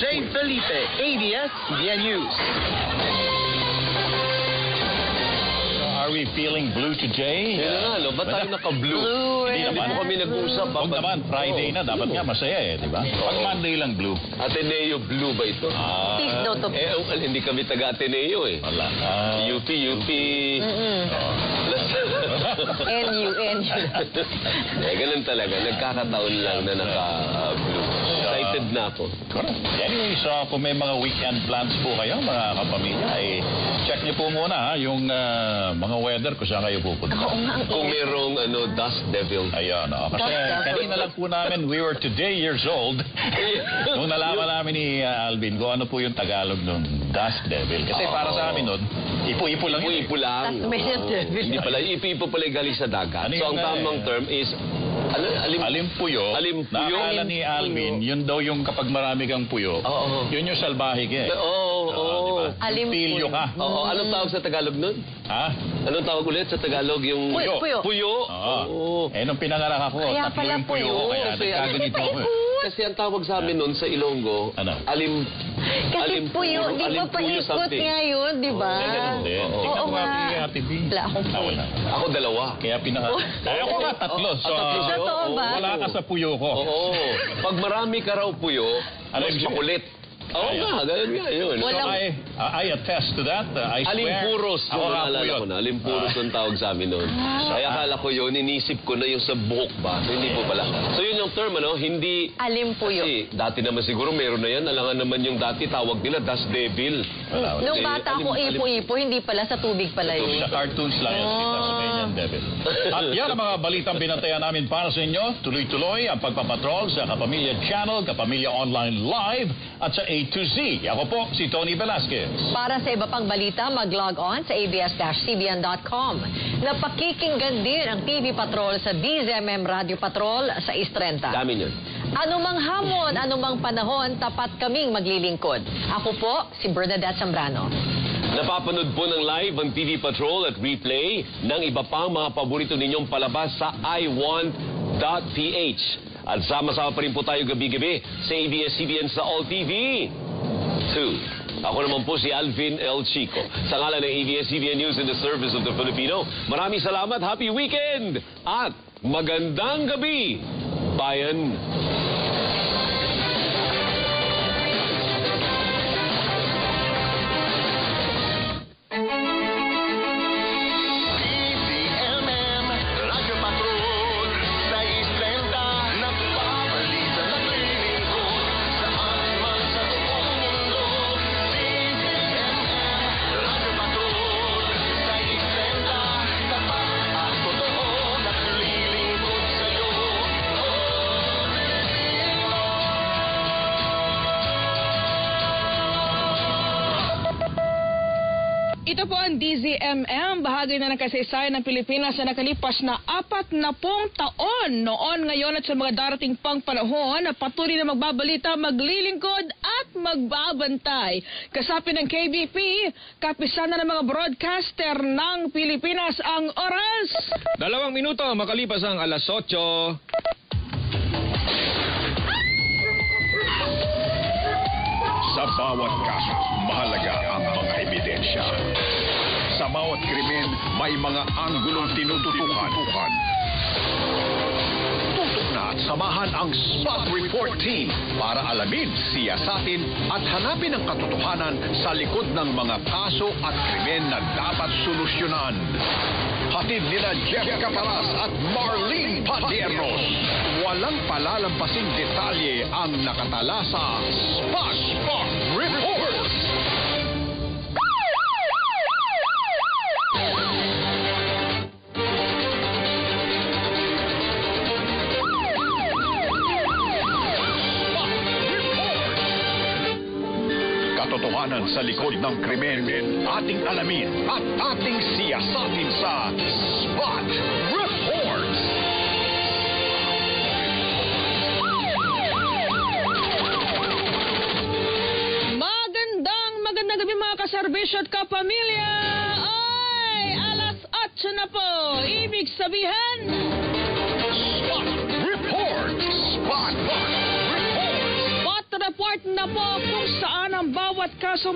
Jay Felipe, ABS-CBN News. Are we feeling blue today? Ano, ba't tayo naka-blue? Hindi mo kami nag-uusap. Huwag naman, Friday na. Dapat nga masaya di ba? Pag Monday lang blue. Ateneo blue ba ito? Hindi kami taga-Ateneo Wala. UP. NU. Ganun talaga. Nagkakataon lang na naka-blue. Excited na ako. Anyway, so kung may mga weekend plans po kayo, mga kapamilya, check niyo po muna yung mga weather kung saan kayo pupunta. Kung merong dust devil. Ayun, kasi kanina lang po namin, we were today years old. Nung nalaman namin ni Alvin kung ano po yung Tagalog ng dust devil. Kasi para sa amin nun, ipo-ipo lang yun. Ipo-ipo lang. Hindi pala, ipo-ipo pala galing sa dagat. So ang tamang term is alimpuyo. Nakakala ni Alvin, yun daw yung kapag marami kang puyo, yun yung salbahe Alimpuyo ka. Anong tawag sa Tagalog nun? Ha? Anong tawag ulit sa Tagalog yung... Puyo. Nung pinanganak ako, tatlo yung puyo ko, kaya nagkaganito ako. Kasi ang tawag sa amin nun sa Ilonggo, Kasi puyo, di ba paikot nga yun, di ba? Tingnan mo nga kay Ate B. Ako dalawa. Kaya ako nga tatlo. Totoo ba? Wala ka sa puyo ko. Pag marami ka raw puyo, mas makulit. Oo nga, ganun nga yun. So I attest to that. I swear. Alimpuros. Naalala ko na. Alimpuros ang tawag sa amin noon. Kaya akala ko yun, inisip ko na yung sa buhok ba. So, hindi po pala. So yun yung term, hindi... Alimpuyo. Kasi dati naman siguro meron na yan. Alangan naman yung dati tawag nila, dust devil. Nung bata ako ipo-ipo, hindi pala sa tubig pala yun. Sa cartoons lang yan, si Tasmanian Devil. At yan ang mga balitang binantayan namin para sa inyo. Tuloy-tuloy ang pagpapatrol sa Kapamilya Channel, Kapamilya Online Live, at sa A to Z. Ako po si Tony Velasquez. Para sa iba pang balita, mag-log on sa abs-cbn.com. Napakikinggan din ang TV Patrol sa DZMM Radio Patrol sa 6:30. Dami yun. Anumang hamon, anumang panahon, tapat kaming maglilingkod. Ako po, si Bernadette Zambrano. Napapanood po ng live ang TV Patrol at replay ng iba pang mga paborito ninyong palabas sa iWant.ph. At sama-sama pa rin po tayo gabi-gabi sa ABS-CBN sa All TV 2. Ako naman po si Alvin L. Chico. Sa ngalan ng ABS-CBN News in the service of the Filipino, maraming salamat, happy weekend! At magandang gabi, bayan! Ito po ang DZMM, bahagi na ng kasaysayan ng Pilipinas na nakalipas na 40 taon noon, ngayon at sa mga darating pang panahon na patuloy na magbabalita, maglilingkod at magbabantay. Kasapi ng KBP, kapisan na ng mga broadcaster ng Pilipinas ang oras. 2 minuto makalipas ang alas 8. Sa bawat kaso, mahalaga ang mga ebidensya. Sa bawat krimen, may mga anggulong tinututukan. Tutok na at samahan ang Spot Report Team para alamin, siyasatin at hanapin ang katotohanan sa likod ng mga kaso at krimen na dapat solusyonan. Hatid nila Jeff Caparas at Marlene Padiernos. Walang palalampasing detalye ang nakatala sa Spot Report. Katotohanan sa likod ng krimen, ating alamin at ating siyasatin sa Spot Report. Magandang gabi mga kaserbisyo at kapamilya. Ay, alas 8 na po. Ibig sabihin... Spot Report! Spot Report! Spot report na po kung saan ang bawat kaso